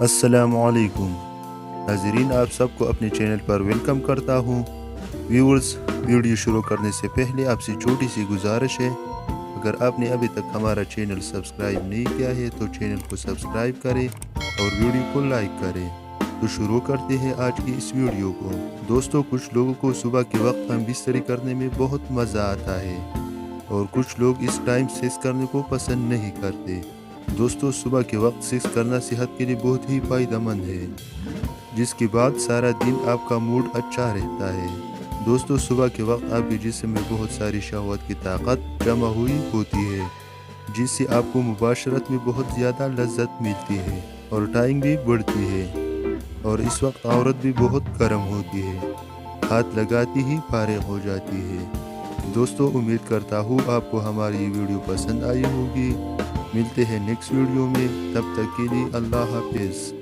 السلام علیکم ناظرین، آپ سب کو اپنے چینل پر ویلکم کرتا ہوں۔ ویورز، ویڈیو شروع کرنے سے پہلے آپ سے چھوٹی سی گزارش ہے، اگر آپ نے ابھی تک ہمارا چینل سبسکرائب نہیں کیا ہے تو چینل کو سبسکرائب کریں اور ویڈیو کو لائک کریں۔ تو شروع کرتے ہیں آج کی اس ویڈیو کو۔ دوستو، کچھ لوگوں کو صبح کے وقت ہمبستری کرنے میں بہت مزہ آتا ہے اور کچھ لوگ اس ٹائم سیکس کرنے کو پسند نہیں کرتے۔ دوستو، صبح کے وقت سیکس کرنا صحت کے لیے بہت ہی فائدہ مند ہے، جس کے بعد سارا دن آپ کا موڈ اچھا رہتا ہے۔ دوستو، صبح کے وقت آپ کے جسم میں بہت ساری شہوات کی طاقت جمع ہوئی ہوتی ہے، جس سے آپ کو مباشرت میں بہت زیادہ لذت ملتی ہے اور ٹائم بھی بڑھتی ہے، اور اس وقت عورت بھی بہت گرم ہوتی ہے، ہاتھ لگاتی ہی فارغ ہو جاتی ہے۔ دوستو، امید کرتا ہوں آپ کو ہماری یہ ویڈیو پسند آئی ہوگی۔ ملتے ہیں نیکسٹ ویڈیو میں، تب تک کے لیے اللہ حافظ۔